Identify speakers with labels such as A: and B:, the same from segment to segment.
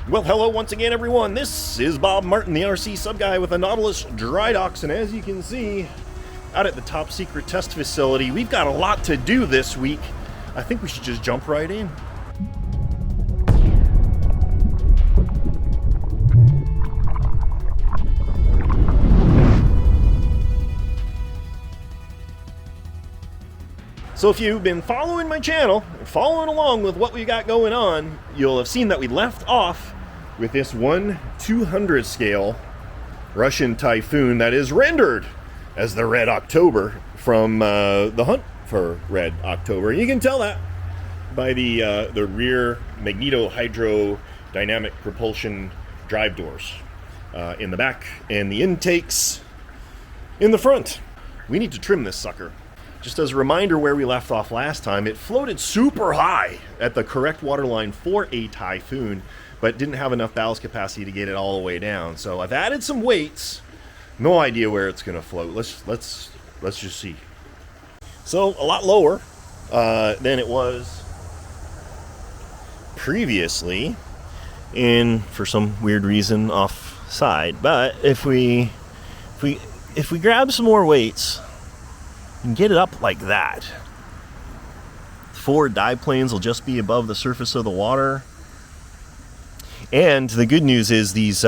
A: Well, hello once again, everyone. This is Bob Martin, the RCSubGuy with the Nautilus Dry Docks, and as you can see, out at the top secret test facility, we've got a lot to do this week. I think we should just jump right in. So if you've been following my channel, following along with what we got going on, you'll have seen that we left off with this 1/200 scale Russian Typhoon that is rendered as the Red October from the Hunt for Red October. And you can tell that by the rear magneto-hydrodynamic propulsion drive doors in the back and the intakes in the front. We need to trim this sucker. Just as a reminder where we left off last time, it floated super high at the correct waterline for a Typhoon, but didn't have enough ballast capacity to get it all the way down. So I've added some weights. No idea where it's gonna float. Let's just see. So a lot lower than it was previously, and for some weird reason offside. But if we grab some more weights and get it up like that, forward dive planes will just be above the surface of the water. And the good news is these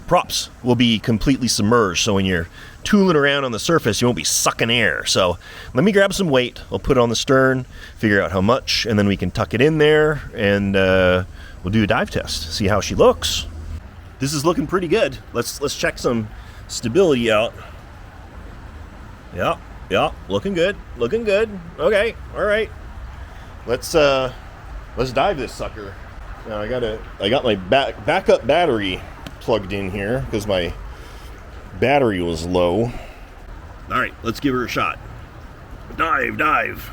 A: props will be completely submerged, so when you're tooling around on the surface, you won't be sucking air. So let me grab some weight. I'll put it on the stern, figure out how much, and then we can tuck it in there, and we'll do a dive test, see how she looks. This is looking pretty good. Let's check some stability out. Yeah, looking good, looking good. Okay, all right. Let's dive this sucker. Now I got my backup battery plugged in here because my battery was low. All right, let's give her a shot. Dive.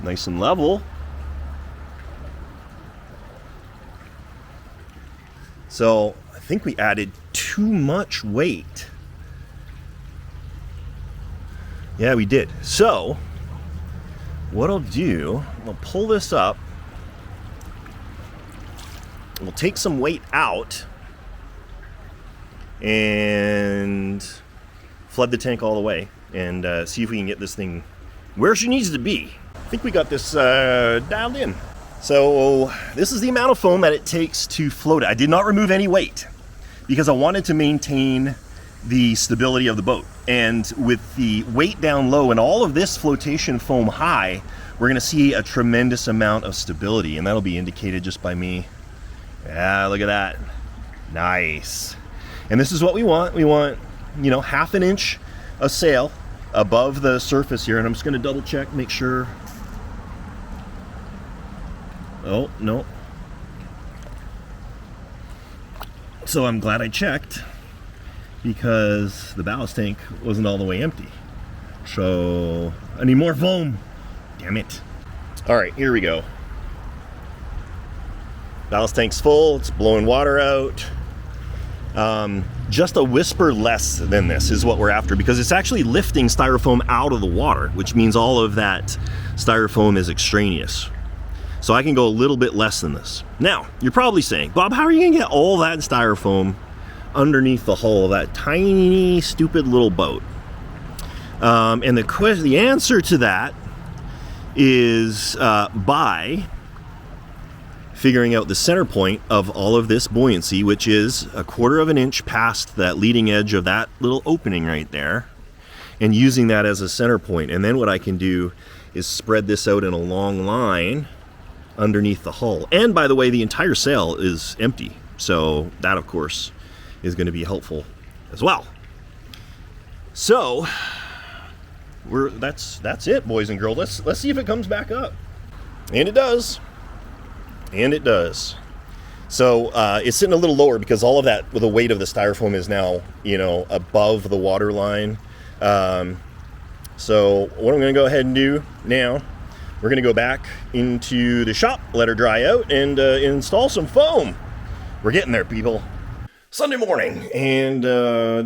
A: Nice and level. So I think we added too much weight. Yeah, we did. So what I'll do, I'll pull this up. We'll take some weight out and flood the tank all the way and see if we can get this thing where she needs to be. I think we got this dialed in. So this is the amount of foam that it takes to float it. I did not remove any weight because I wanted to maintain the stability of the boat. And with the weight down low and all of this flotation foam high, we're gonna see a tremendous amount of stability, and that'll be indicated just by me. Yeah, look at that. Nice. And this is what we want. We want, you know, 1/2 inch of sail above the surface here, and I'm just gonna double check, make sure. Oh, no. So I'm glad I checked, because the ballast tank wasn't all the way empty. So I need more foam. Damn it. All right, here we go. Ballast tank's full, it's blowing water out. Just a whisper less than this is what we're after, because it's actually lifting styrofoam out of the water, which means all of that styrofoam is extraneous. So I can go a little bit less than this. Now, you're probably saying, Bob, how are you gonna get all that styrofoam underneath the hull of that tiny, stupid little boat? And the answer to that is by figuring out the center point of all of this buoyancy, which is 1/4 of an inch past that leading edge of that little opening right there, and using that as a center point. And then what I can do is spread this out in a long line underneath the hull. And by the way, the entire sail is empty, so that of course is going to be helpful as well. So that's it, boys and girls. Let's see if it comes back up. And it does. So it's sitting a little lower because all of that, with the weight of the styrofoam, is now, you know, above the water line. So what I'm going to go ahead and do now, we're going to go back into the shop, let her dry out, and install some foam. We're getting there, people. Sunday morning, and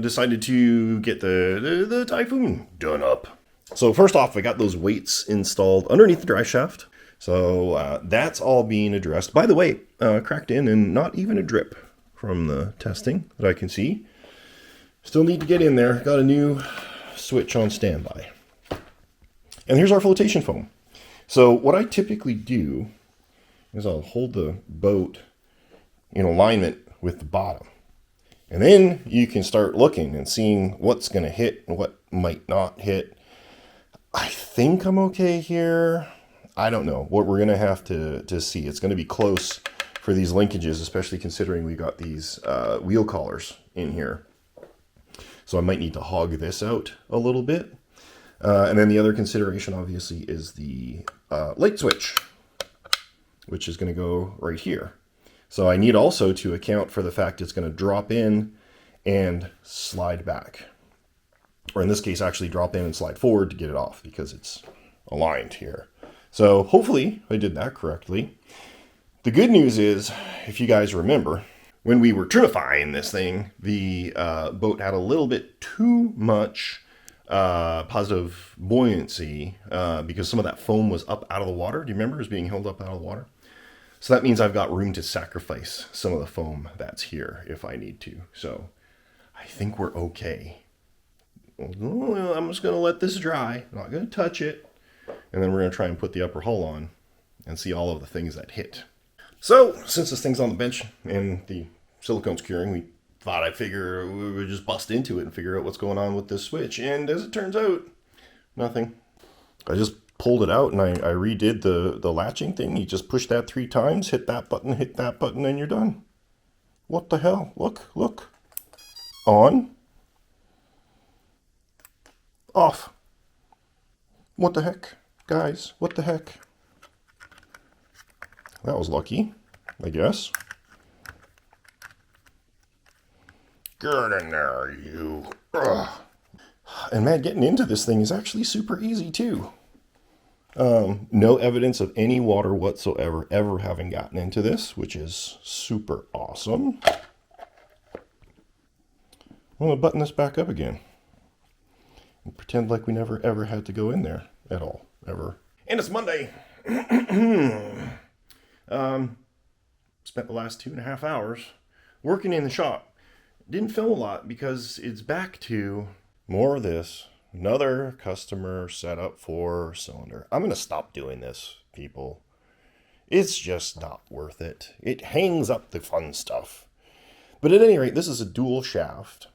A: decided to get the Typhoon done up. So first off, I got those weights installed underneath the drive shaft. So that's all being addressed. By the way, cracked in and not even a drip from the testing that I can see. Still need to get in there. Got a new switch on standby. And here's our flotation foam. So what I typically do is I'll hold the boat in alignment with the bottom. And then you can start looking and seeing what's going to hit and what might not hit. I think I'm okay here. I don't know. What we're going to have to see. It's going to be close for these linkages, especially considering we got these wheel collars in here. So I might need to hog this out a little bit. And then the other consideration, obviously, is the light switch, which is going to go right here. So I need also to account for the fact it's going to drop in and slide back. Or in this case, actually drop in and slide forward to get it off because it's aligned here. So hopefully I did that correctly. The good news is, if you guys remember, when we were trinifying this thing, the boat had a little bit too much positive buoyancy because some of that foam was up out of the water. Do you remember? It was being held up out of the water. So that means I've got room to sacrifice some of the foam that's here if I need to. So I think we're okay. I'm just going to let this dry. I'm not going to touch it. And then we're going to try and put the upper hull on and see all of the things that hit. So since this thing's on the bench and the silicone's curing, we thought I'd figure we would just bust into it and figure out what's going on with this switch. And as it turns out, nothing. I just pulled it out and I redid the latching thing. You just push that 3 times, hit that button, and you're done. What the hell? Look. On. Off. What the heck? Guys, what the heck? That was lucky, I guess. Get in there, you. Ugh. And man, getting into this thing is actually super easy too. No evidence of any water whatsoever ever having gotten into this, which is super awesome. I'm going to button this back up again. And pretend like we never ever had to go in there at all, ever. And it's Monday. Spent the last 2.5 hours working in the shop. Didn't film a lot because it's back to more of this. Another customer set up for cylinder. I'm going to stop doing this, people. It's just not worth it. It hangs up the fun stuff. But at any rate, this is a dual shaft,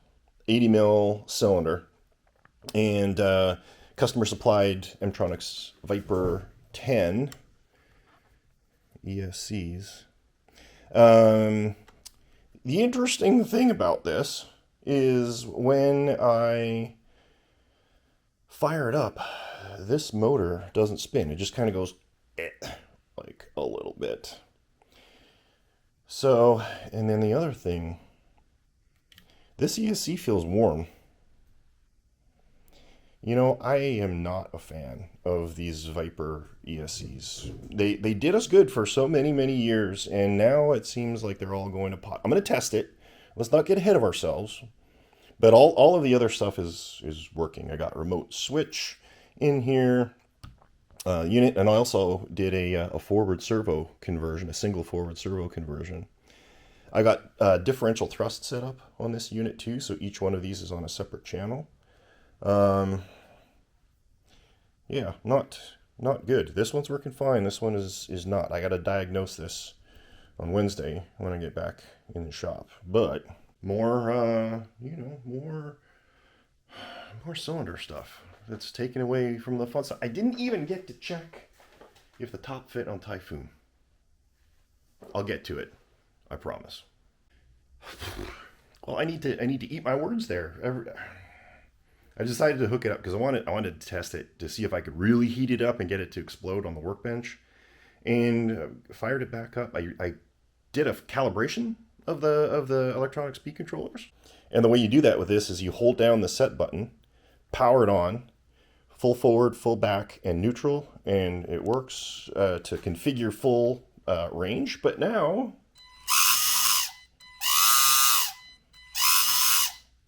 A: 80 mil cylinder. And customer supplied Mtronics Viper 10 ESCs. The interesting thing about this is when I fire it up, this motor doesn't spin. It just kind of goes like a little bit. So, and then the other thing, this ESC feels warm. You know, I am not a fan of these Viper ESCs. They did us good for so many years, and now it seems like they're all going to pot. I'm going to test it. Let's not get ahead of ourselves. But all of the other stuff is working. I got remote switch in here, unit, and I also did a forward servo conversion, a single forward servo conversion. I got differential thrust set up on this unit too, so each one of these is on a separate channel. Yeah, not good. This one's working fine. This one is not. I got to diagnose this on Wednesday when I get back in the shop. But more, more cylinder stuff that's taken away from the fun stuff. I didn't even get to check if the top fit on Typhoon. I'll get to it. I promise. Well, I need to eat my words there. I decided to hook it up because I wanted to test it to see if I could really heat it up and get it to explode on the workbench, and fired it back up. I did a calibration of the electronic speed controllers, and the way you do that with this is you hold down the set button, power it on, full forward, full back, and neutral, and it works to configure full range. But now,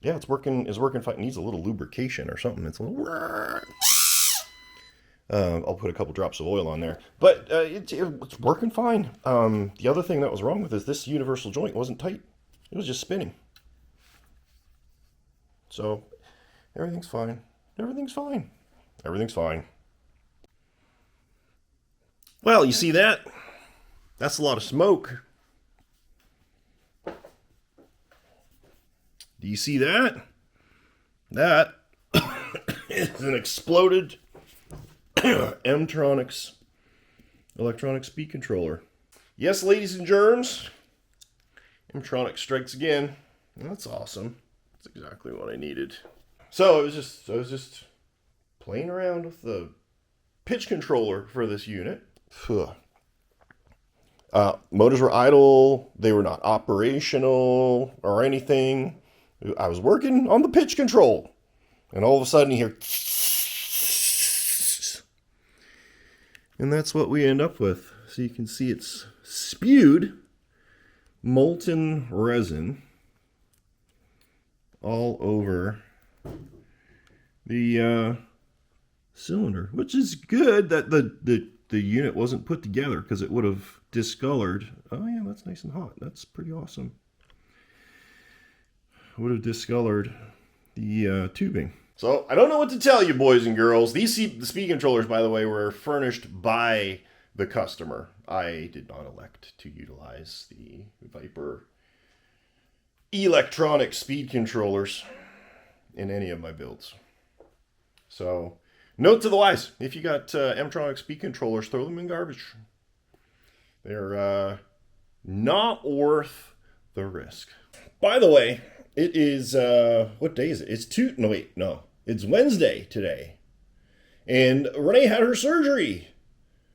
A: yeah, it's working fine. It needs a little lubrication or something. It's a little... I'll put a couple drops of oil on there. But it's working fine. The other thing that was wrong with this universal joint wasn't tight. It was just spinning. So everything's fine. Everything's fine. Everything's fine. Well, you see that? That's a lot of smoke. Do you see that? That is an exploded Mtronics electronic speed controller. Yes, ladies and germs, Mtronics strikes again. That's awesome. That's exactly what I needed. So I was just playing around with the pitch controller for this unit. Motors were idle. They were not operational or anything. I was working on the pitch control, and all of a sudden you hear, and that's what we end up with. So you can see it's spewed molten resin all over the cylinder, which is good that the unit wasn't put together, because it would have discolored. Oh yeah, that's nice and hot. That's pretty awesome. Would have discolored the tubing. So I don't know what to tell you, boys and girls. The speed controllers, by the way, were furnished by the customer. I did not elect to utilize the Viper electronic speed controllers in any of my builds. So, note to the wise, if you got Mtronic speed controllers, throw them in garbage. They're not worth the risk. By the way, it is, what day is it? It's Wednesday today. And Renee had her surgery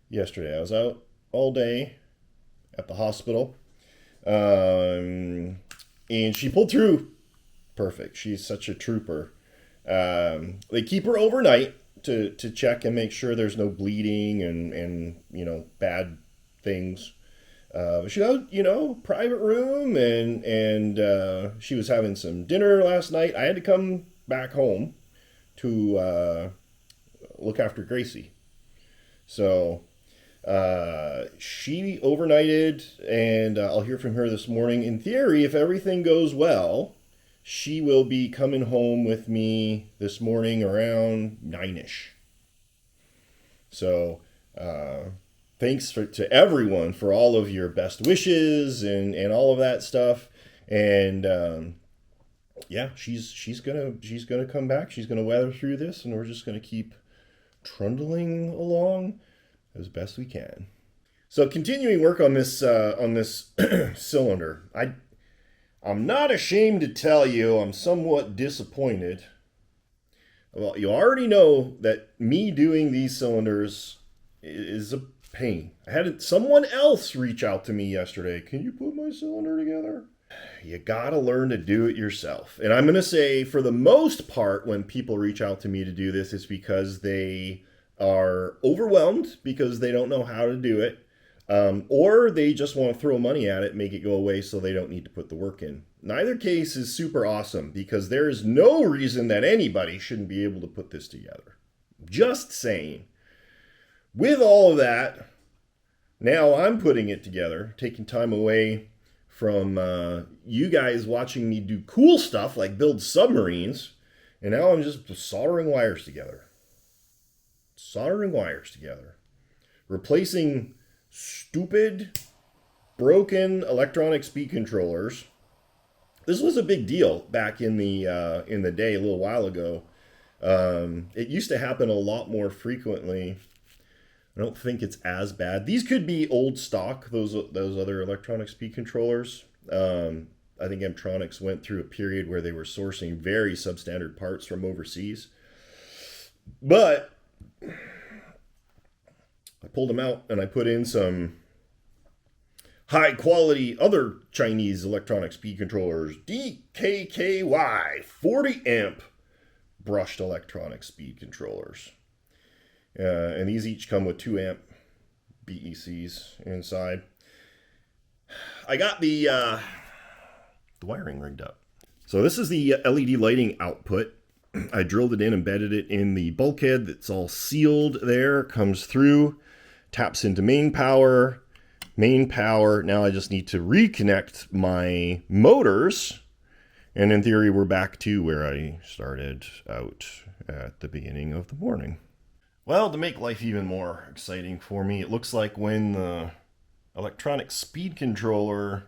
A: yesterday. I was out all day at the hospital. And she pulled through perfect. She's such a trooper. They keep her overnight to check and make sure there's no bleeding and bad things. She got, private room, and she was having some dinner last night. I had to come back home to look after Gracie. So she overnighted, and I'll hear from her this morning. In theory, if everything goes well, she will be coming home with me this morning around 9-ish. So, thanks to everyone for all of your best wishes and all of that stuff. And yeah, she's gonna come back. She's gonna weather through this, and we're just gonna keep trundling along as best we can. So continuing work on this cylinder, I'm not ashamed to tell you I'm somewhat disappointed. Well, you already know that me doing these cylinders is a pain. I had someone else reach out to me yesterday. Can you put my cylinder together? You gotta learn to do it yourself. And I'm gonna say, for the most part, when people reach out to me to do this, it's because they are overwhelmed because they don't know how to do it, or they just want to throw money at it, make it go away so they don't need to put the work in. Neither case is super awesome, because there is no reason that anybody shouldn't be able to put this together. Just saying. With all of that, now I'm putting it together, taking time away from you guys watching me do cool stuff like build submarines, and now I'm just soldering wires together. Replacing stupid, broken electronic speed controllers. This was a big deal back in the day, a little while ago. It used to happen a lot more frequently. I don't think it's as bad. These could be old stock, those other electronic speed controllers. I think Mtronics went through a period where they were sourcing very substandard parts from overseas. But I pulled them out and I put in some high quality other Chinese electronic speed controllers. DKKY 40 amp brushed electronic speed controllers. And these each come with 2 amp BECs inside. I got the wiring rigged up. So this is the LED lighting output. I drilled it in, embedded it in the bulkhead that's all sealed there, comes through, taps into main power. Now I just need to reconnect my motors. And in theory, we're back to where I started out at the beginning of the morning. Well, to make life even more exciting for me, it looks like when the electronic speed controller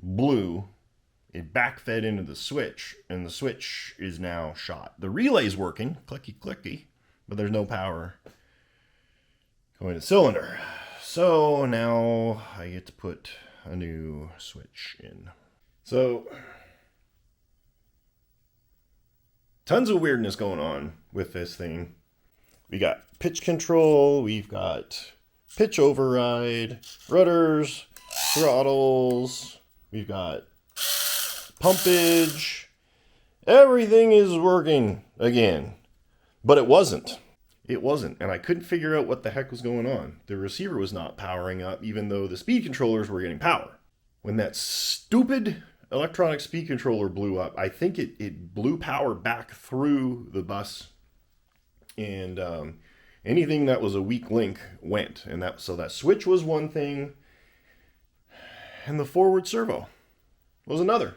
A: blew, it backfed into the switch, and the switch is now shot. The relay's working, clicky clicky, but there's no power going to the cylinder. So now I get to put a new switch in. So tons of weirdness going on with this thing. We got pitch control, we've got pitch override, rudders, throttles, we've got pumpage. Everything is working again. But it wasn't. And I couldn't figure out what the heck was going on. The receiver was not powering up, even though the speed controllers were getting power. When that stupid electronic speed controller blew up, I think it blew power back through the bus, and anything that was a weak link went. And so that switch was one thing, and the forward servo was another.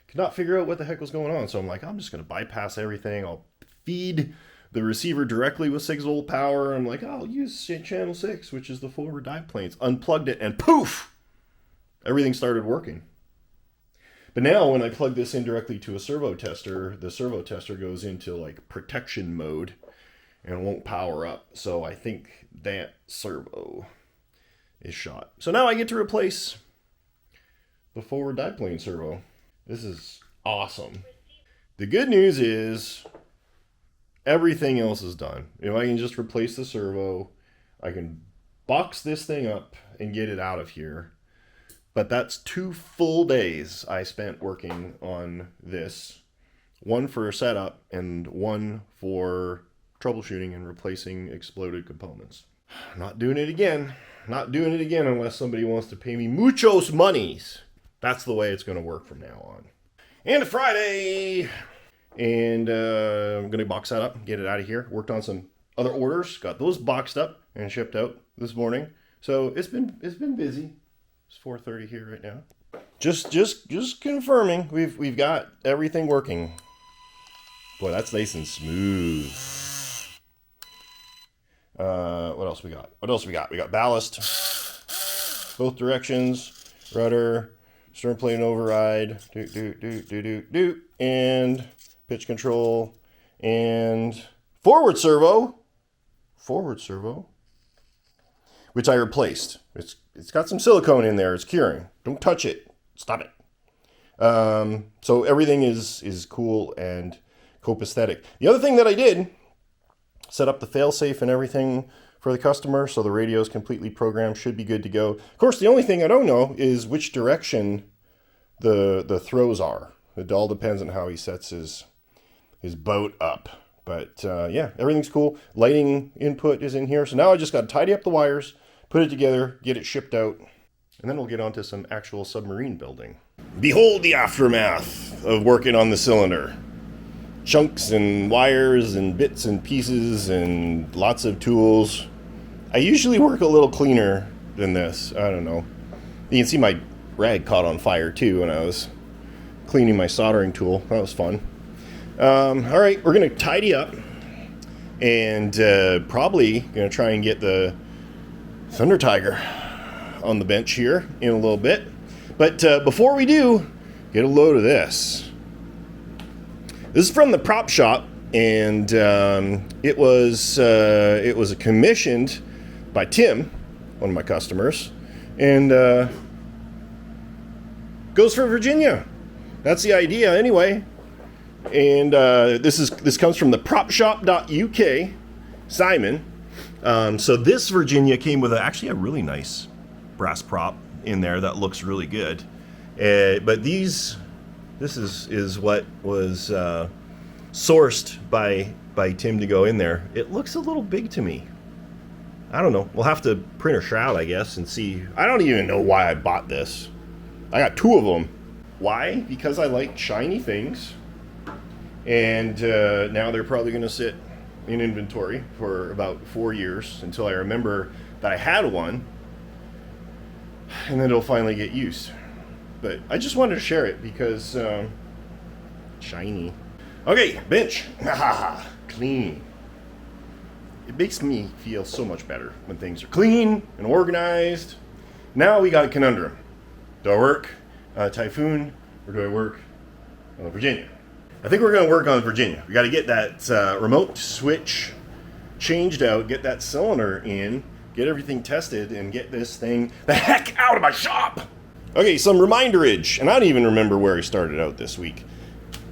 A: Could not figure out what the heck was going on. So I'm like, I'm just going to bypass everything. I'll feed the receiver directly with 6-volt power. I'm like, I'll use channel 6, which is the forward dive planes. Unplugged it, and poof! Everything started working. But now when I plug this in directly to a servo tester, the servo tester goes into like protection mode and won't power up. So I think that servo is shot. So now I get to replace the forward dive plane servo. This is awesome. The good news is everything else is done. If I can just replace the servo, I can box this thing up and get it out of here. But that's 2 full days I spent working on this. 1 for setup and 1 for troubleshooting and replacing exploded components. Not doing it again. Not doing it again unless somebody wants to pay me muchos monies. That's the way it's going to work from now on. And Friday! And I'm going to box that up, get it out of here. Worked on some other orders, got those boxed up and shipped out this morning. So it's been busy. It's 4:30 here right now. Just confirming we've got everything working. Boy, that's nice and smooth. What else we got? We got ballast, both directions, rudder, stern plane override, and pitch control, and forward servo, which I replaced. It's got some silicone in there. It's curing. Don't touch it. Stop it. So everything is cool and copacetic. The other thing that I did, set up the failsafe and everything for the customer, so the radio is completely programmed, should be good to go. Of course, the only thing I don't know is which direction the throws are. It all depends on how he sets his boat up. But yeah, everything's cool. Lighting input is in here. So now I just got to tidy up the wires, put it together, get it shipped out, and then we'll get on to some actual submarine building. Behold the aftermath of working on the cylinder. Chunks and wires and bits and pieces and lots of tools. I usually work a little cleaner than this. I don't know. You can see my rag caught on fire too when I was cleaning my soldering tool. That was fun. All right, we're going to tidy up and probably going to try and get the Thundertiger on the bench here in a little bit. But before we do, get a load of this. This is from the prop shop, and it was commissioned by Tim, one of my customers, and goes for Virginia. That's the idea, anyway. And this comes from the propshop.uk, Simon. So this Virginia came with actually a really nice brass prop in there that looks really good. But this is what was sourced by Tim to go in there. It looks a little big to me. I don't know. We'll have to print a shroud, I guess, and see. I don't even know why I bought this. I got 2 of them. Why? Because I like shiny things. And now they're probably going to sit in inventory for about 4 years until I remember that I had one, and then it'll finally get used. But I just wanted to share it because shiny. Okay, bench. Clean. It makes me feel so much better when things are clean and organized. Now we got a conundrum. Do I work Typhoon or do I work on Virginia? I think we're going to work on Virginia. We got to get that remote switch changed out, get that cylinder in, get everything tested, and get this thing the heck out of my shop. Okay, some reminderage, and I don't even remember where I started out this week.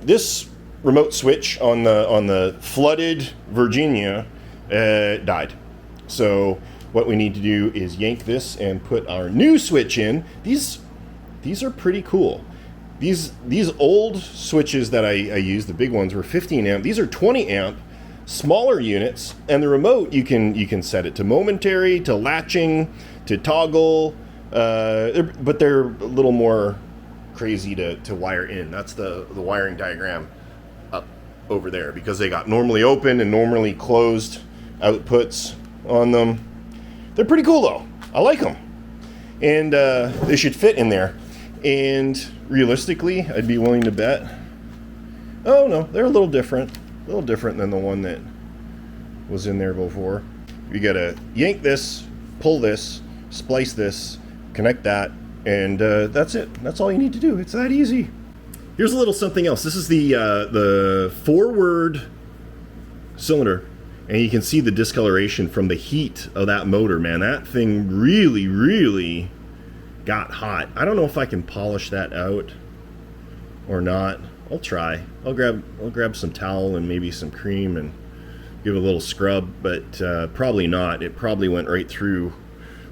A: This remote switch on the flooded Virginia died. So what we need to do is yank this and put our new switch in. These are pretty cool. These old switches that I used, the big ones, were 15 amp. These are 20 amp, smaller units, and the remote you can set it to momentary, to latching, to toggle, but they're a little more crazy to wire in. That's the wiring diagram up over there, because they got normally open and normally closed outputs on them. They're pretty cool though. I like them, and they should fit in there. And realistically, I'd be willing to bet, oh no, they're a little different than the one that was in there before. You gotta yank this, pull this, splice this, connect that, and that's it. That's all you need to do. It's that easy. Here's a little something else. This is the forward cylinder, and you can see the discoloration from the heat of that motor, man. That thing really got hot. I don't know if I can polish that out or not. I'll try. I'll grab some towel and maybe some cream and give it a little scrub, but probably not. It probably went right through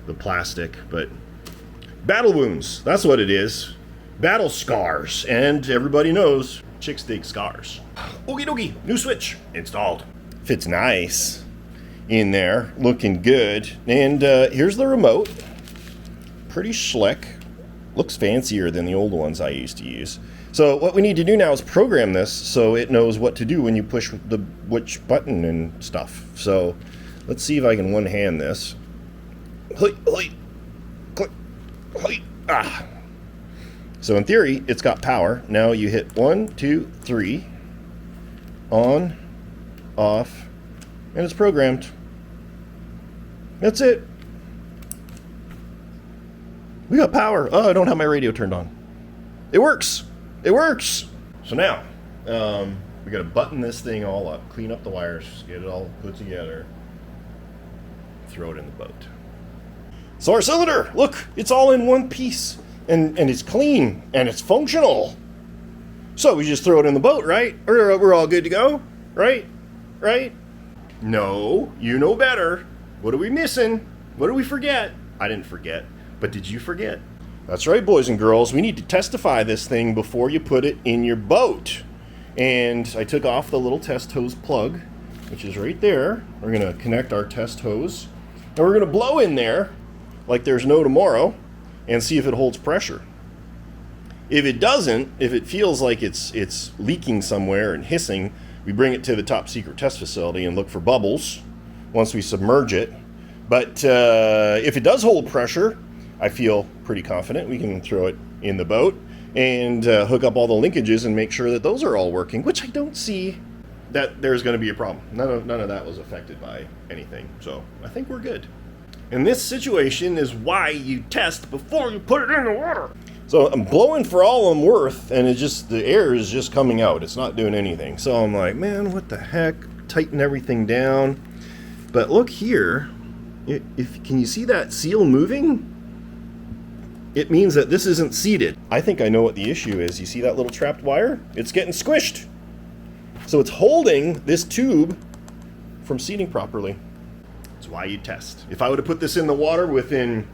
A: the plastic. But battle wounds, that's what it is. Battle scars, and everybody knows chicks dig scars. Okie dokie, new switch installed. Fits nice in there, looking good. And here's the remote. Pretty slick. Looks fancier than the old ones I used to use. So what we need to do now is program this so it knows what to do when you push which button and stuff. So let's see if I can one-hand this. Click. So in theory, it's got power. Now you hit 1, 2, 3, on, off, and it's programmed. That's it. We got power. Oh, I don't have my radio turned on. It works. It works. So now, we gotta button this thing all up, clean up the wires, get it all put together, throw it in the boat. So our cylinder, look, it's all in one piece, and it's clean, and it's functional. So we just throw it in the boat, right? Or we're all good to go, right? Right? No, you know better. What are we missing? What did we forget? I didn't forget. But did you forget? That's right, boys and girls. We need to testify this thing before you put it in your boat. And I took off the little test hose plug, which is right there. We're going to connect our test hose. And we're going to blow in there like there's no tomorrow and see if it holds pressure. If it doesn't, if it feels like it's leaking somewhere and hissing, we bring it to the top secret test facility and look for bubbles once we submerge it. But if it does hold pressure, I feel pretty confident we can throw it in the boat and hook up all the linkages and make sure that those are all working, which I don't see that there's going to be a problem. None of that was affected by anything, so I think we're good. And this situation is why you test before you put it in the water. So I'm blowing for all I'm worth, and the air is just coming out. It's not doing anything. So I'm like, man, what the heck? Tighten everything down. But look here. Can you see that seal moving? It means that this isn't seated. I think I know what the issue is. You see that little trapped wire? It's getting squished. So it's holding this tube from seating properly. That's why you test. If I would have put this in the water within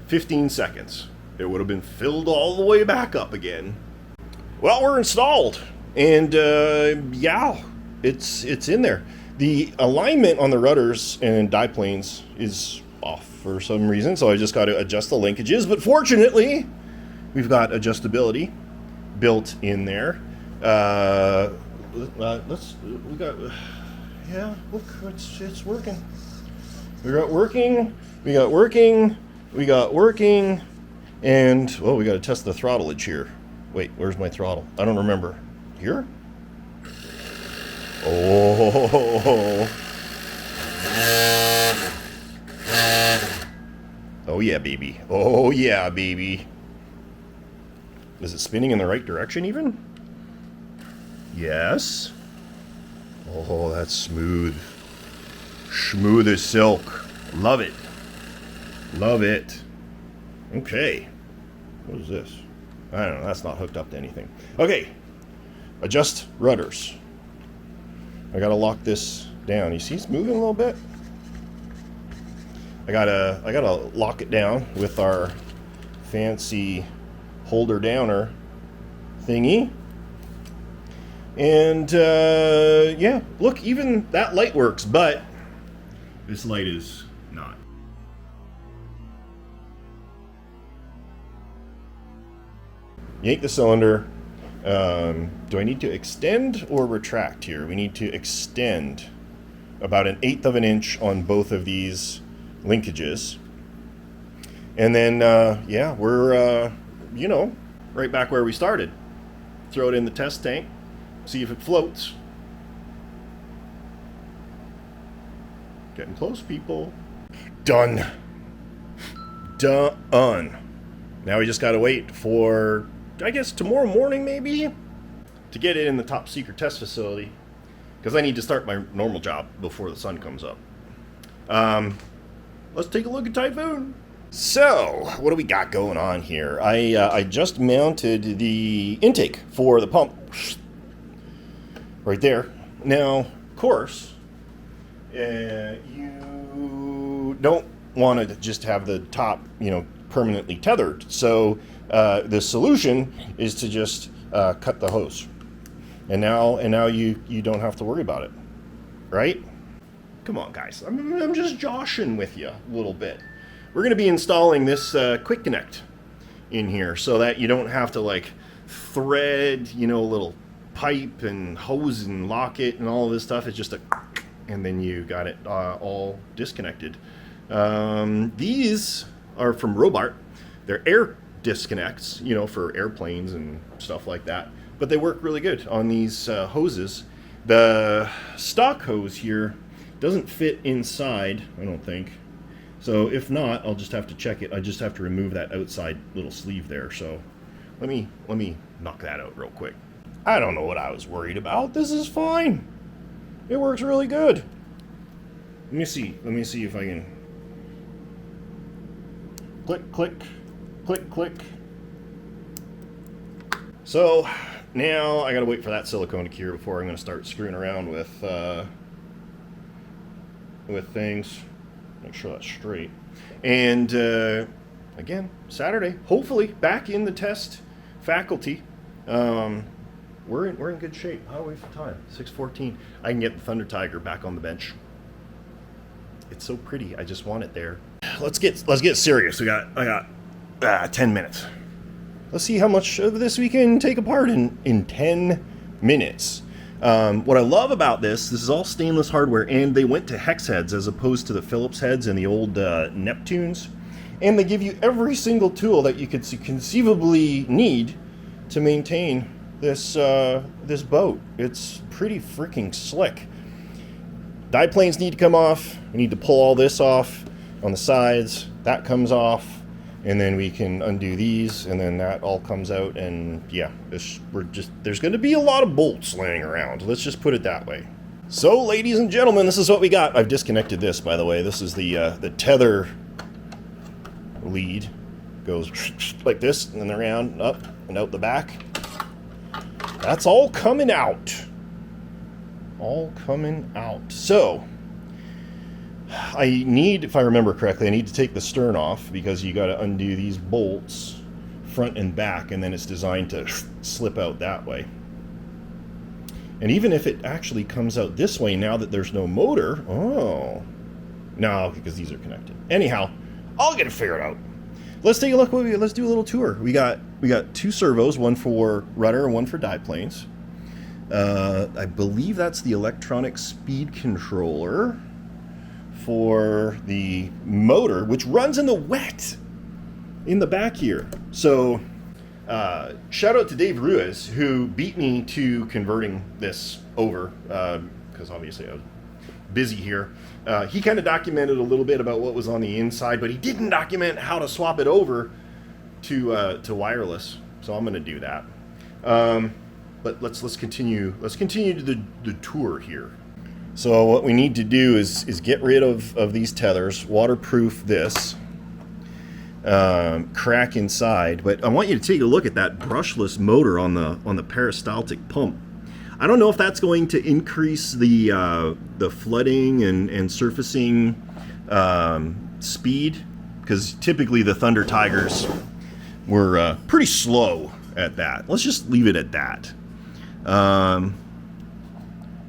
A: 15 seconds, it would have been filled all the way back up again. Well, we're installed. And yeah, it's in there. The alignment on the rudders and diplanes is off for some reason, so I just got to adjust the linkages. But fortunately, we've got adjustability built in there. we got, yeah, look, it's working. We got working, and, well, we got to test the throttlage here. Wait, where's my throttle? I don't remember. Here? Oh. Oh yeah, baby. Oh yeah, baby. Is it spinning in the right direction even? Yes. Oh, that's smooth. Smooth as silk. Love it. Love it. Okay. What is this? I don't know. That's not hooked up to anything. Okay. Adjust rudders. I gotta lock this down. You see it's moving a little bit? I gotta lock it down with our fancy holder downer thingy. And yeah, look, even that light works, but this light is not. Yank the cylinder. Do I need to extend or retract here? We need to extend about 1/8 of an inch on both of these linkages. And then, yeah, we're, you know, right back where we started. Throw it in the test tank, see if it floats. Getting close, people. Done. Done. Now we just gotta wait for, I guess, tomorrow morning maybe, to get it in the top secret test facility, because I need to start my normal job before the sun comes up. Let's take a look at Typhoon. So, what do we got going on here? I just mounted the intake for the pump right there. Now, of course, you don't want to just have the top, you know, permanently tethered. So the solution is to just cut the hose, and now you don't have to worry about it, right? Come on, guys. I'm just joshing with you a little bit. We're going to be installing this quick connect in here so that you don't have to like thread, you know, a little pipe and hose and lock it and all of this stuff. It's just a, and then you got it all disconnected. These are from Robart. They're air disconnects, you know, for airplanes and stuff like that. But they work really good on these hoses. The stock hose here doesn't fit inside, I don't think. So if not, I'll just have to check it. I just have to remove that outside little sleeve there. So let me knock that out real quick. I don't know what I was worried about. This is fine. It works really good. Let me see if I can click, click, click, click. So now I gotta wait for that silicone to cure before I'm gonna start screwing around with things. Make sure that's straight. And again, Saturday, hopefully back in the test faculty. We're in good shape. How are we for time? 6:14. I can get the Thundertiger back on the bench. It's so pretty. I just want it there. Let's get serious. I got 10 minutes. Let's see how much of this we can take apart in 10 minutes. What I love about this is all stainless hardware, and they went to hex heads as opposed to the Phillips heads and the old Neptunes. And they give you every single tool that you could conceivably need to maintain this this boat. It's pretty freaking slick. Die planes need to come off. We need to pull all this off on the sides. That comes off. And then we can undo these, and then that all comes out, and yeah, there's going to be a lot of bolts laying around. Let's just put it that way. So, ladies and gentlemen, this is what we got. I've disconnected this, by the way. This is the tether lead. Goes like this, and then around, up, and out the back. That's all coming out. All coming out. So, I need, if I remember correctly, I need to take the stern off because you got to undo these bolts front and back, and then it's designed to slip out that way. And even if it actually comes out this way now that there's no motor, oh, no, because these are connected. Anyhow, I'll get it figured out. Let's take a look. Let's do a little tour. We got 2 servos, one for rudder and one for die planes. I believe that's the electronic speed controller for the motor, which runs in the wet in the back here. So shout out to Dave Ruiz, who beat me to converting this over, because obviously I was busy here. He kind of documented a little bit about what was on the inside, but he didn't document how to swap it over to wireless. So I'm going to do that. But let's continue. Let's continue to the tour here. So what we need to do is get rid of these tethers, waterproof this, crack inside. But I want you to take a look at that brushless motor on the peristaltic pump. I don't know if that's going to increase the flooding and surfacing speed, because typically the Thundertigers were pretty slow at that. Let's just leave it at that.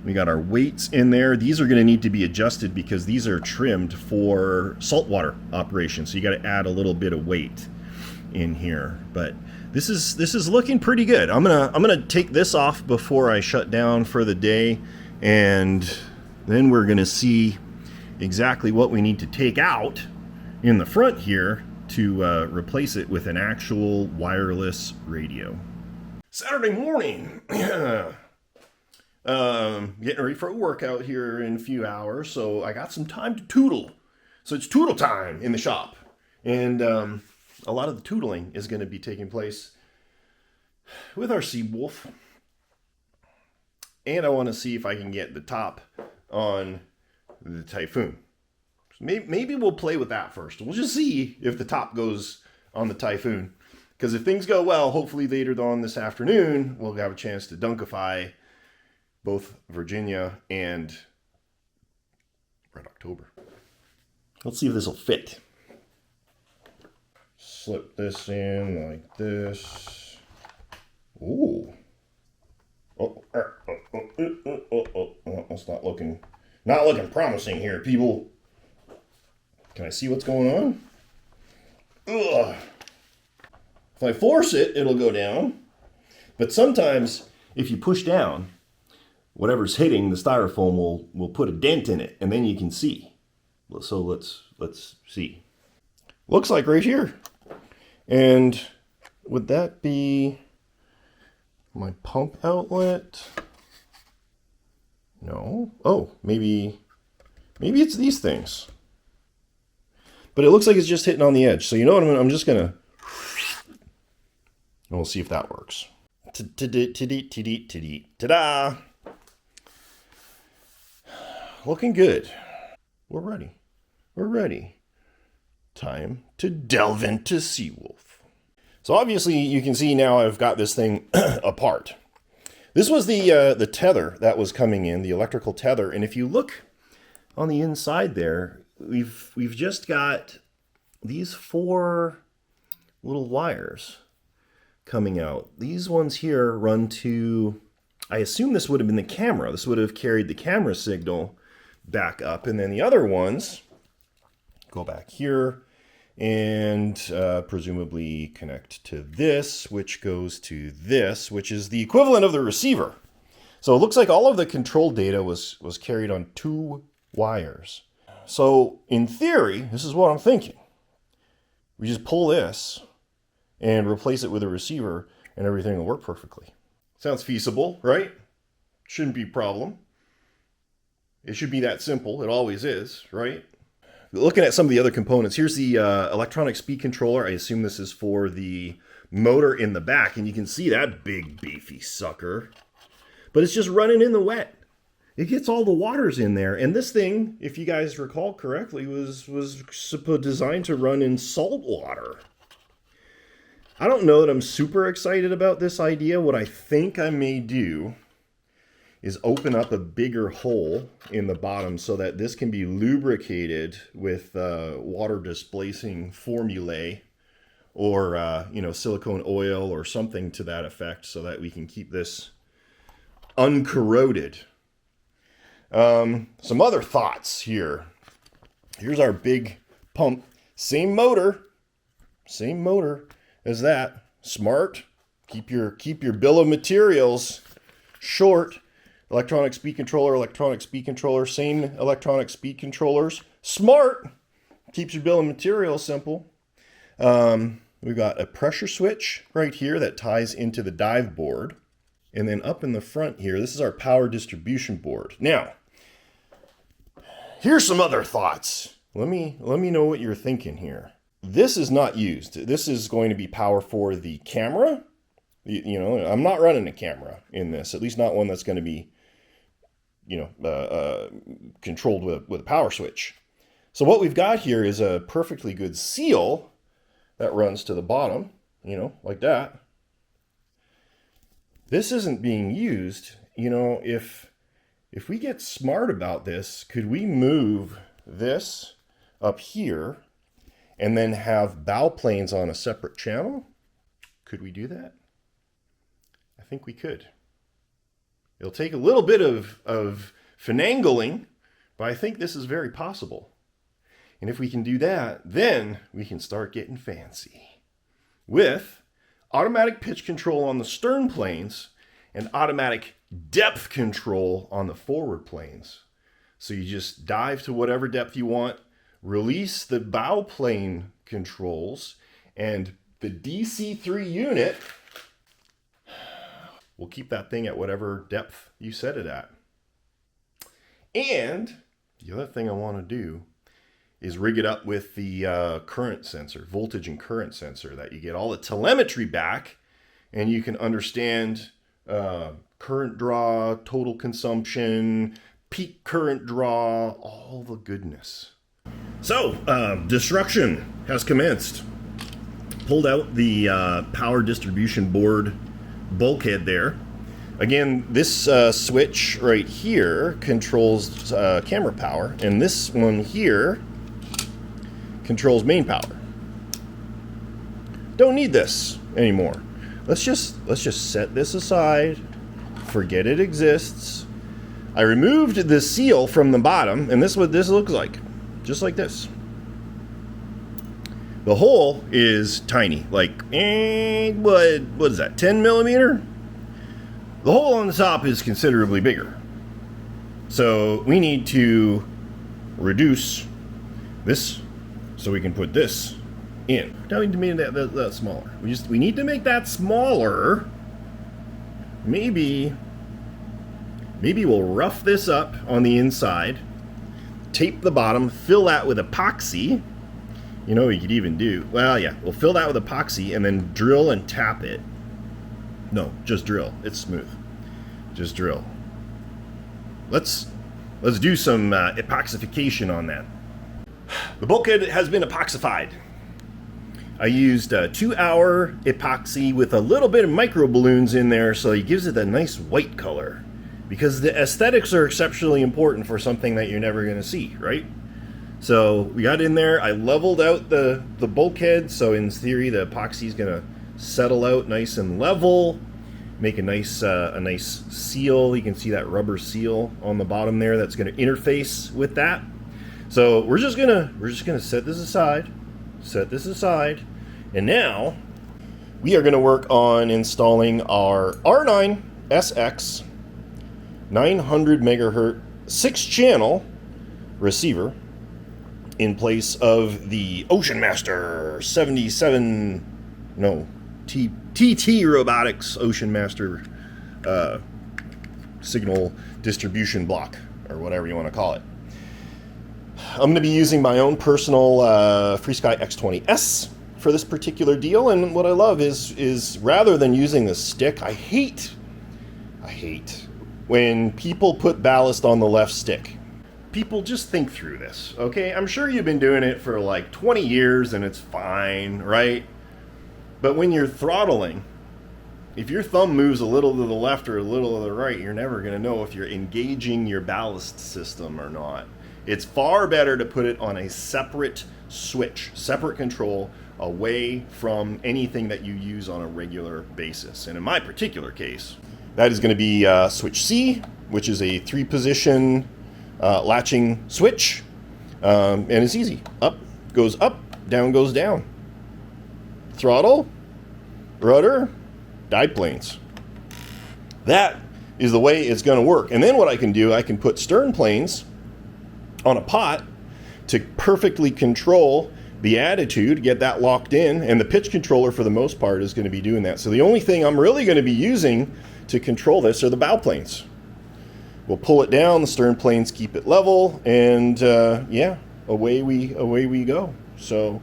A: We got our weights in there. These are going to need to be adjusted because these are trimmed for saltwater operation. So you got to add a little bit of weight in here. But this is looking pretty good. I'm gonna take this off before I shut down for the day, and then we're gonna see exactly what we need to take out in the front here to replace it with an actual wireless radio. Saturday morning. Getting ready for a workout here in a few hours, so I got some time to toodle. So it's toodle time in the shop, and a lot of the toodling is going to be taking place with our Seawolf. And I want to see if I can get the top on the Typhoon. So maybe we'll play with that first. We'll just see if the top goes on the Typhoon, because if things go well, hopefully later on this afternoon we'll have a chance to dunkify both Virginia and Red October. Let's see if this will fit. Slip this in like this. Ooh. That's not looking promising here, people. Can I see what's going on? Ugh. If I force it, it'll go down. But sometimes if you push down, whatever's hitting the styrofoam will put a dent in it, and then you can see. So let's see. Looks like right here. And would that be my pump outlet? No. Oh, maybe it's these things. But it looks like it's just hitting on the edge. So you know what, I'm just gonna, and we'll see if that works. Ta-da! Looking good. We're ready. Time to delve into Seawolf. So obviously you can see now I've got this thing apart. This was the tether that was coming in, the electrical tether, and if you look on the inside there, we've just got these 4 little wires coming out. These ones here run to, I assume this would have been the camera. This would have carried the camera signal back up, and then the other ones go back here and presumably connect to this, which goes to this, which is the equivalent of the receiver. So it looks like all of the control data was carried on 2 wires. So in theory, this is what I'm thinking. We just pull this and replace it with a receiver and everything will work perfectly. Sounds feasible, right? Shouldn't be a problem. It should be that simple. It always is, right? Looking at some of the other components, here's the electronic speed controller. I assume this is for the motor in the back, and you can see that big beefy sucker. But it's just running in the wet. It gets all the waters in there. And this thing, if you guys recall correctly, was designed to run in salt water. I don't know that I'm super excited about this idea. What I think I may do is open up a bigger hole in the bottom so that this can be lubricated with water displacing formulae or silicone oil or something to that effect, so that we can keep this uncorroded. Some other thoughts here. Here's our big pump. Same motor as that. Smart. Keep your bill of materials Short, electronic speed controller, same electronic speed controllers. Smart, keeps your bill of materials simple. We've got a pressure switch right here that ties into the dive board. And then up in the front here, this is our power distribution board. Now, here's some other thoughts. Let me know what you're thinking here. This is not used. This is going to be power for the camera. You know, I'm not running a camera in this, at least not one that's going to be, you know, controlled with a power switch. So what we've got here is a perfectly good seal that runs to the bottom, you know, like that. This isn't being used. You know, if we get smart about this, could we move this up here and then have bow planes on a separate channel? Could we do that? I think we could. It'll take a little bit of finagling, but I think this is very possible. And if we can do that, then we can start getting fancy with automatic pitch control on the stern planes and automatic depth control on the forward planes. So you just dive to whatever depth you want, release the bow plane controls, and the DC-3 unit will keep that thing at whatever depth you set it at. And the other thing I want to do is rig it up with the current sensor, voltage and current sensor, that you get all the telemetry back and you can understand current draw, total consumption, peak current draw, all the goodness. So, destruction has commenced. Pulled out the power distribution board bulkhead there. Again, this switch right here controls camera power, and this one here controls main power. Don't need this anymore. Let's just set this aside. Forget it exists. I removed the seal from the bottom, and this is what this looks like. Just like this. The hole is tiny, like what is that, 10 millimeter? The hole on the top is considerably bigger. So we need to reduce this so we can put this in. Don't need to make that smaller. We need to make that smaller. Maybe we'll rough this up on the inside, tape the bottom, fill that with epoxy. You know what you could even do? Well, yeah, we'll fill that with epoxy and then drill and tap it. No, just drill. It's smooth. Just drill. Let's do some epoxification on that. The bulkhead has been epoxified. I used a 2-hour epoxy with a little bit of micro balloons in there, so it gives it a nice white color. Because the aesthetics are exceptionally important for something that you're never going to see, right? So we got in there. I leveled out the bulkhead, so in theory the epoxy is going to settle out nice and level, make a nice seal. You can see that rubber seal on the bottom there that's going to interface with that. So we're just gonna set this aside, and now we are going to work on installing our R9SX 900 megahertz 6-channel receiver in place of the Ocean Master 77, no, TT Robotics Ocean Master signal distribution block, or whatever you want to call it. I'm going to be using my own personal FreeSky X20S for this particular deal, and what I love is rather than using the stick, I hate when people put ballast on the left stick. People, just think through this, okay? I'm sure you've been doing it for like 20 years and it's fine, right? But when you're throttling, if your thumb moves a little to the left or a little to the right, you're never going to know if you're engaging your ballast system or not. It's far better to put it on a separate switch, separate control, away from anything that you use on a regular basis. And in my particular case, that is going to be switch C, which is a 3-position latching switch. And it's easy. Up goes up, down goes down. Throttle, rudder, dive planes. That is the way it's going to work. And then what I can do, I can put stern planes on a pot to perfectly control the attitude, get that locked in, and the pitch controller for the most part is going to be doing that. So the only thing I'm really going to be using to control this are the bow planes. We'll pull it down, the stern planes keep it level, and yeah, away we go. So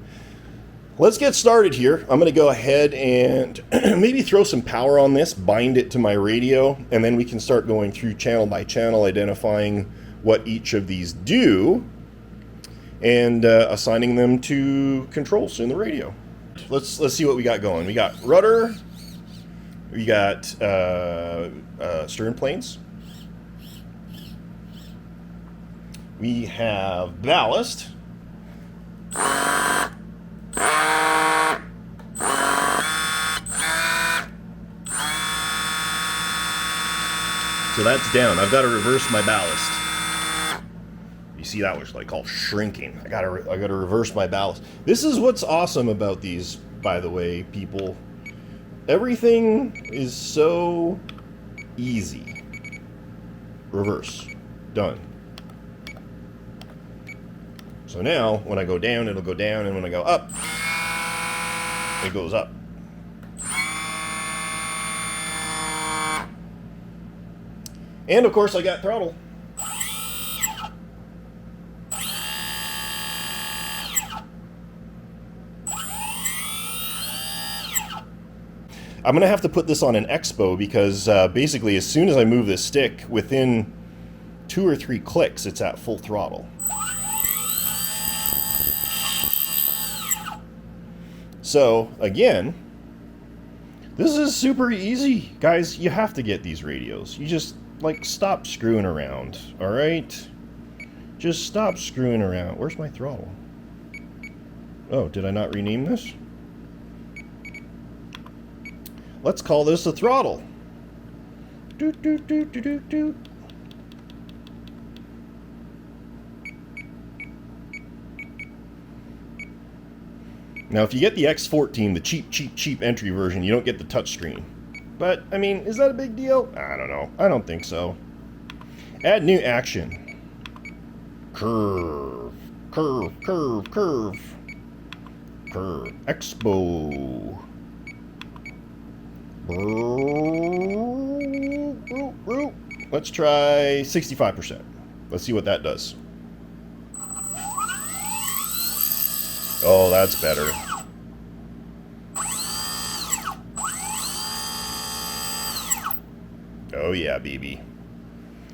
A: let's get started here. I'm going to go ahead and maybe throw some power on this, bind it to my radio, and then we can start going through channel by channel, identifying what each of these do, and assigning them to controls in the radio. Let's see what we got going. We got rudder, we got stern planes, we have ballast, so that's down. I've got to reverse my ballast. You see, that was like all shrinking. I gotta reverse my ballast. This is what's awesome about these, by the way, people. Everything is so easy. Reverse. Done. So now, when I go down, it'll go down, and when I go up, it goes up. And of course, I got throttle. I'm going to have to put this on an expo because basically as soon as I move this stick, within 2 or 3 clicks, it's at full throttle. So, again, this is super easy. Guys, you have to get these radios. You just, like, stop screwing around, alright? Just stop screwing around. Where's my throttle? Oh, did I not rename this? Let's call this a throttle. Doot, doot, doot, doot, doot, doot. Now, if you get the X14, the cheap entry version, you don't get the touchscreen. But, I mean, is that a big deal? I don't know. I don't think so. Add new action. Curve. Curve, curve, curve. Curve. Expo. Let's try 65%. Let's see what that does. Oh, that's better. Oh yeah, baby.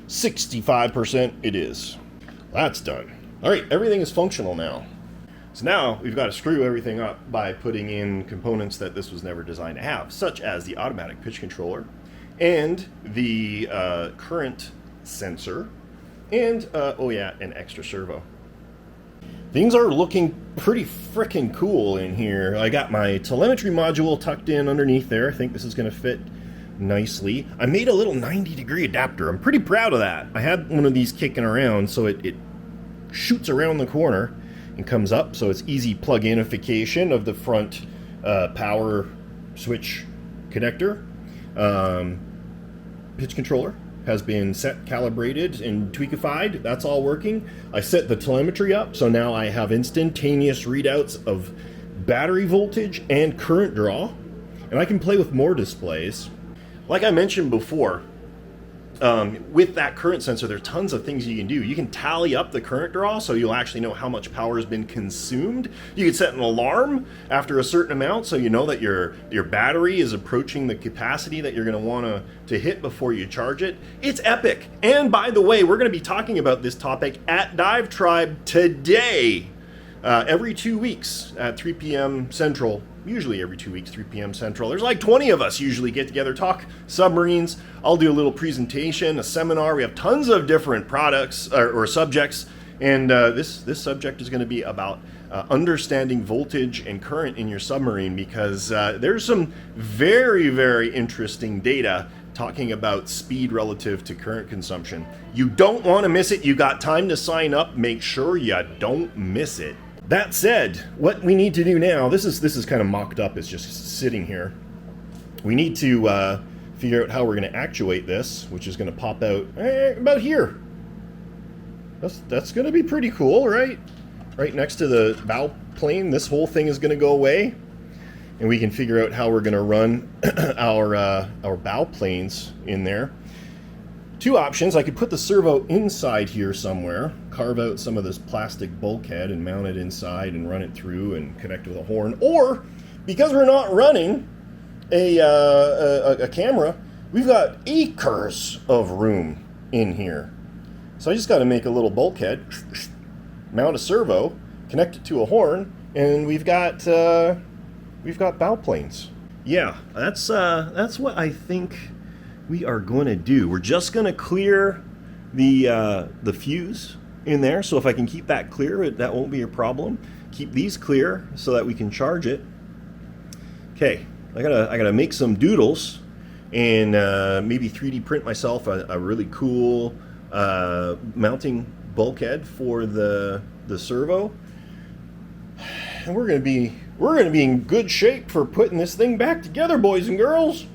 A: 65% it is. That's done. Alright, everything is functional now. So now we've got to screw everything up by putting in components that this was never designed to have, such as the automatic pitch controller and the current sensor and, oh yeah, an extra servo. Things are looking pretty frickin' cool in here. I got my telemetry module tucked in underneath there. I think this is going to fit nicely. I made a little 90-degree adapter. I'm pretty proud of that. I had one of these kicking around, so it shoots around the corner and comes up, so it's easy plug-inification of the front power switch connector. Pitch controller has been set, calibrated, and tweakified. That's all working. I set the telemetry up, so now I have instantaneous readouts of battery voltage and current draw, and I can play with more displays. Like I mentioned before, with that current sensor, there are tons of things you can do. You can tally up the current draw, so you'll actually know how much power has been consumed. You can set an alarm after a certain amount, so you know that your battery is approaching the capacity that you're going to want to hit before you charge it. It's epic. And by the way, we're going to be talking about this topic at Dive Tribe today, every 2 weeks at 3 p.m. Central. Usually every 2 weeks, 3 p.m. Central. There's like 20 of us usually get together, talk submarines. I'll do a little presentation, a seminar. We have tons of different products or subjects, and this subject is going to be about understanding voltage and current in your submarine, because there's some very, very interesting data talking about speed relative to current consumption. You don't want to miss it. You got time to sign up. Make sure you don't miss it. That said, what we need to do now, this is kind of mocked up, it's just sitting here. We need to figure out how we're going to actuate this, which is going to pop out about here. That's going to be pretty cool, right? Right next to the bow plane, this whole thing is going to go away, and we can figure out how we're going to run our bow planes in there. Two options. I could put the servo inside here somewhere, carve out some of this plastic bulkhead and mount it inside and run it through and connect with a horn. Or, because we're not running a camera, we've got acres of room in here. So I just got to make a little bulkhead, mount a servo, connect it to a horn, and we've got bow planes. Yeah, that's what I think we are going to do. We're just going to clear the fuse in there. So if I can keep that clear, that won't be a problem. Keep these clear so that we can charge it. Okay, I gotta make some doodles and maybe 3D print myself a really cool mounting bulkhead for the servo. And we're gonna be in good shape for putting this thing back together, boys and girls.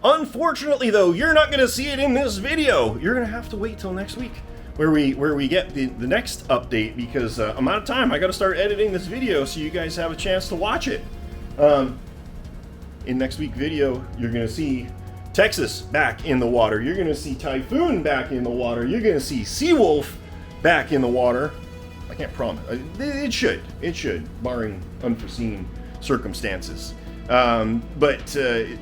A: Unfortunately, though, you're not going to see it in this video. You're going to have to wait till next week where we get the next update, because I'm out of time. I got to start editing this video so you guys have a chance to watch it. In next week's video, you're going to see Texas back in the water. You're going to see Typhoon back in the water. You're going to see Seawolf back in the water. I can't promise. It should, barring unforeseen circumstances. But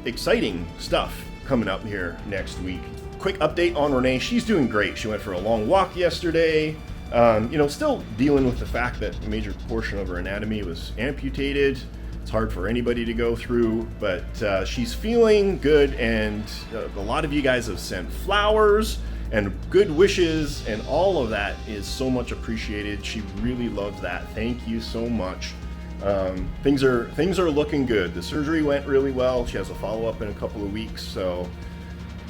A: exciting stuff coming up here next week. Quick update on Renee. She's doing great. She went for a long walk yesterday. Still dealing with the fact that a major portion of her anatomy was amputated. It's hard for anybody to go through, but she's feeling good, and a lot of you guys have sent flowers and good wishes, and all of that is so much appreciated. She really loves that. Thank you so much. Things are looking good. The surgery went really well. She has a follow-up in a couple of weeks, so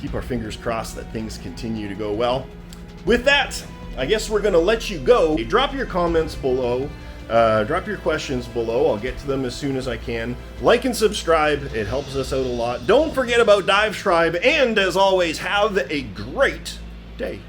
A: keep our fingers crossed that things continue to go well. With that, I guess we're gonna let you go. Drop your comments below. Drop your questions below. I'll get to them as soon as I can. Like and subscribe. It helps us out a lot. Don't forget about Dive Tribe, and as always, have a great day.